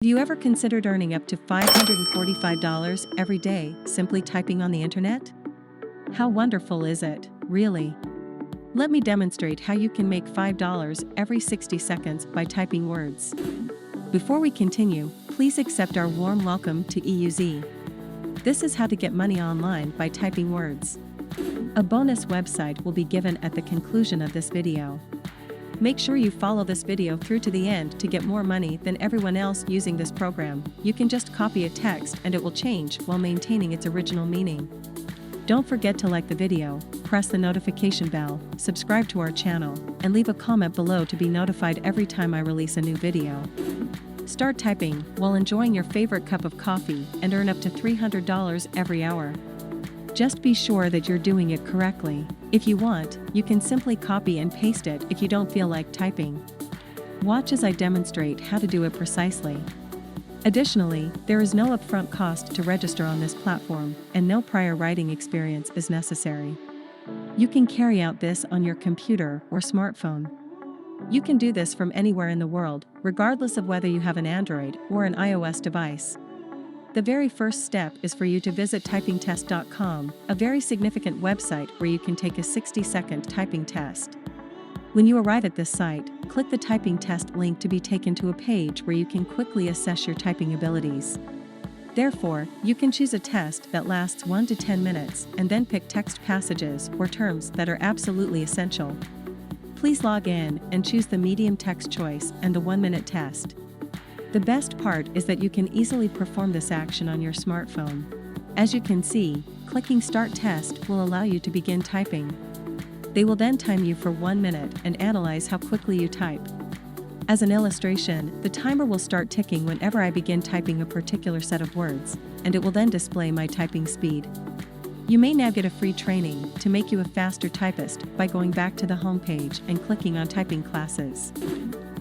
Have you ever considered earning up to $545 every day simply typing on the internet? How wonderful is it, really? Let me demonstrate how you can make $5 every 60 seconds by typing words. Before we continue, please accept our warm welcome to E-UZI. This is how to get money online by typing words. A bonus website will be given at the conclusion of this video. Make sure you follow this video through to the end to get more money than everyone else using this program. You can just copy a text and it will change while maintaining its original meaning. Don't forget to like the video, press the notification bell, subscribe to our channel, and leave a comment below to be notified every time I release a new video. Start typing while enjoying your favorite cup of coffee and earn up to $300 every hour. Just be sure that you're doing it correctly. If you want, you can simply copy and paste it if you don't feel like typing. Watch as I demonstrate how to do it precisely. Additionally, there is no upfront cost to register on this platform, and no prior writing experience is necessary. You can carry out this on your computer or smartphone. You can do this from anywhere in the world, regardless of whether you have an Android or an iOS device. The very first step is for you to visit typingtest.com, a very significant website where you can take a 60-second typing test. When you arrive at this site, click the typing test link to be taken to a page where you can quickly assess your typing abilities. Therefore, you can choose a test that lasts 1 to 10 minutes and then pick text passages or terms that are absolutely essential. Please log in and choose the medium text choice and the 1-minute test. The best part is that you can easily perform this action on your smartphone. As you can see, clicking Start Test will allow you to begin typing. They will then time you for 1 minute and analyze how quickly you type. As an illustration, the timer will start ticking whenever I begin typing a particular set of words, and it will then display my typing speed. You may now get a free training to make you a faster typist by going back to the home page and clicking on Typing Classes.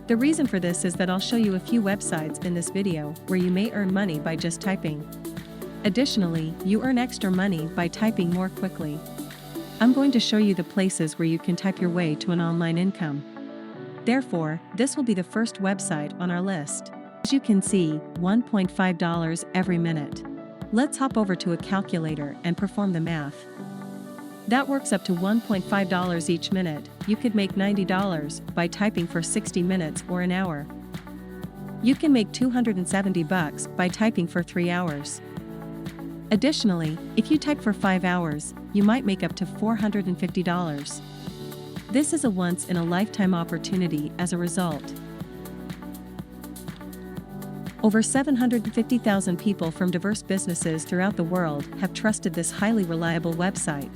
The reason for this is that I'll show you a few websites in this video where you may earn money by just typing. Additionally, you earn extra money by typing more quickly. I'm going to show you the places where you can type your way to an online income. Therefore, this will be the first website on our list. As you can see, $1.5 every minute. Let's hop over to a calculator and perform the math. That works up to $1.5 each minute. You could make $90 by typing for 60 minutes or an hour. You can make $270 by typing for 3 hours. Additionally, if you type for 5 hours, you might make up to $450. This is a once-in-a-lifetime opportunity as a result. Over 750,000 people from diverse businesses throughout the world have trusted this highly reliable website.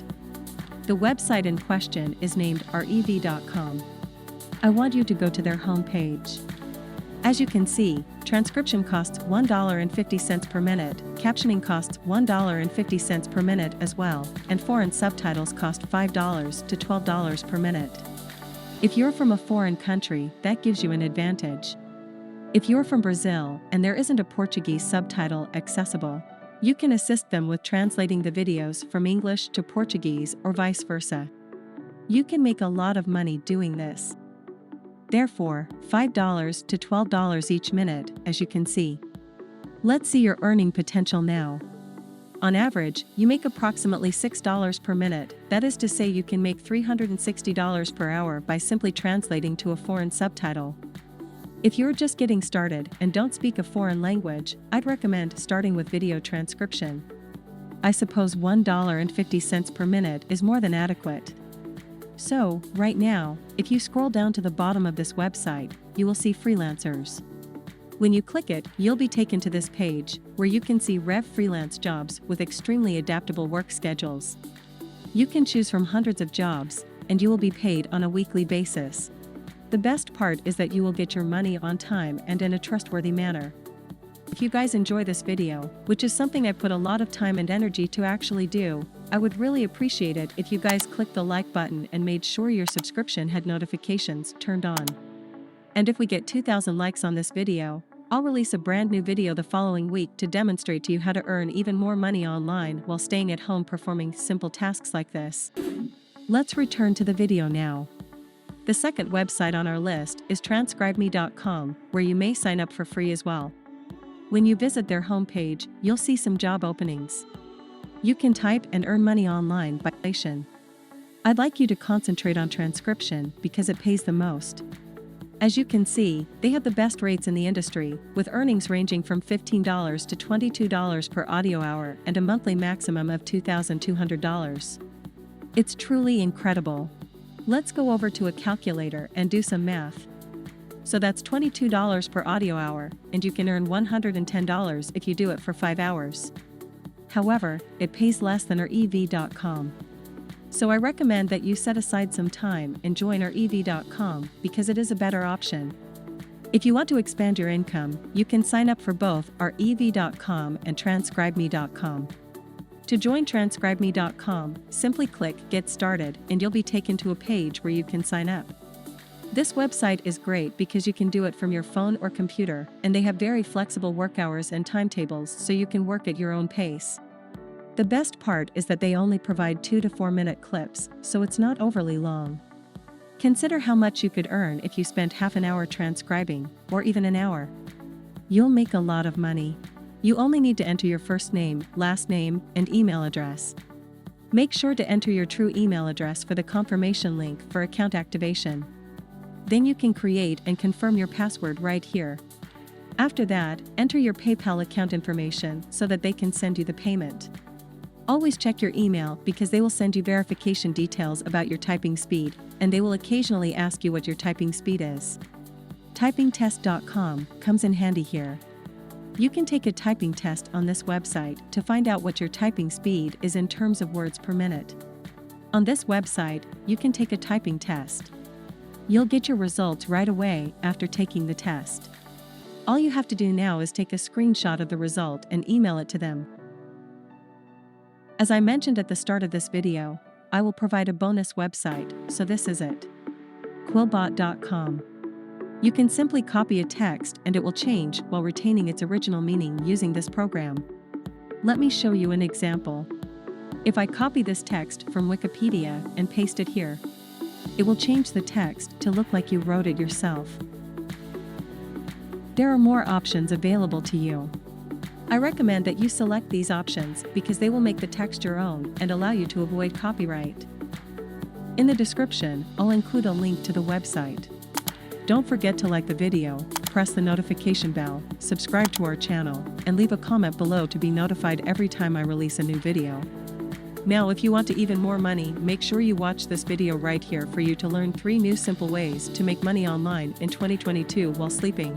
The website in question is named rev.com. I want you to go to their homepage. As you can see, transcription costs $1.50 per minute, captioning costs $1.50 per minute as well, and foreign subtitles cost $5 to $12 per minute. If you're from a foreign country, that gives you an advantage. If you're from Brazil and there isn't a Portuguese subtitle accessible, you can assist them with translating the videos from English to Portuguese or vice versa. You can make a lot of money doing this. Therefore, $5 to $12 each minute, as you can see. Let's see your earning potential now. On average, you make approximately $6 per minute, that is to say you can make $360 per hour by simply translating to a foreign subtitle. If you're just getting started and don't speak a foreign language, I'd recommend starting with video transcription. I suppose $1.50 per minute is more than adequate. So, right now, if you scroll down to the bottom of this website, you will see freelancers. When you click it, you'll be taken to this page, where you can see Rev freelance jobs with extremely adaptable work schedules. You can choose from hundreds of jobs, and you will be paid on a weekly basis. The best part is that you will get your money on time and in a trustworthy manner. If you guys enjoy this video, which is something I put a lot of time and energy to actually do, I would really appreciate it if you guys clicked the like button and made sure your subscription had notifications turned on. And if we get 2,000 likes on this video, I'll release a brand new video the following week to demonstrate to you how to earn even more money online while staying at home performing simple tasks like this. Let's return to the video now. The second website on our list is transcribeme.com, where you may sign up for free as well. When you visit their homepage, you'll see some job openings. You can type and earn money online by translation. I'd like you to concentrate on transcription because it pays the most. As you can see, they have the best rates in the industry, with earnings ranging from $15 to $22 per audio hour and a monthly maximum of $2,200. It's truly incredible. Let's go over to a calculator and do some math. So that's $22 per audio hour, and you can earn $110 if you do it for 5 hours. However, it pays less than our E-UZI.com. So I recommend that you set aside some time and join our E-UZI.com because it is a better option. If you want to expand your income, you can sign up for both our E-UZI.com and TranscribeMe.com. To join TranscribeMe.com, simply click Get Started and you'll be taken to a page where you can sign up. This website is great because you can do it from your phone or computer, and they have very flexible work hours and timetables so you can work at your own pace. The best part is that they only provide 2 to 4 minute clips, so it's not overly long. Consider how much you could earn if you spent half an hour transcribing, or even an hour. You'll make a lot of money. You only need to enter your first name, last name, and email address. Make sure to enter your true email address for the confirmation link for account activation. Then you can create and confirm your password right here. After that, enter your PayPal account information so that they can send you the payment. Always check your email because they will send you verification details about your typing speed, and they will occasionally ask you what your typing speed is. Typingtest.com comes in handy here. You can take a typing test on this website to find out what your typing speed is in terms of words per minute. On this website, you can take a typing test. You'll get your results right away after taking the test. All you have to do now is take a screenshot of the result and email it to them. As I mentioned at the start of this video, I will provide a bonus website, so this is it. Quillbot.com. You can simply copy a text and it will change while retaining its original meaning using this program. Let me show you an example. If I copy this text from Wikipedia and paste it here, it will change the text to look like you wrote it yourself. There are more options available to you. I recommend that you select these options because they will make the text your own and allow you to avoid copyright. In the description, I'll include a link to the website. Don't forget to like the video, press the notification bell, subscribe to our channel, and leave a comment below to be notified every time I release a new video. Now, if you want to even more money, make sure you watch this video right here for you to learn 3 new simple ways to make money online in 2022 while sleeping.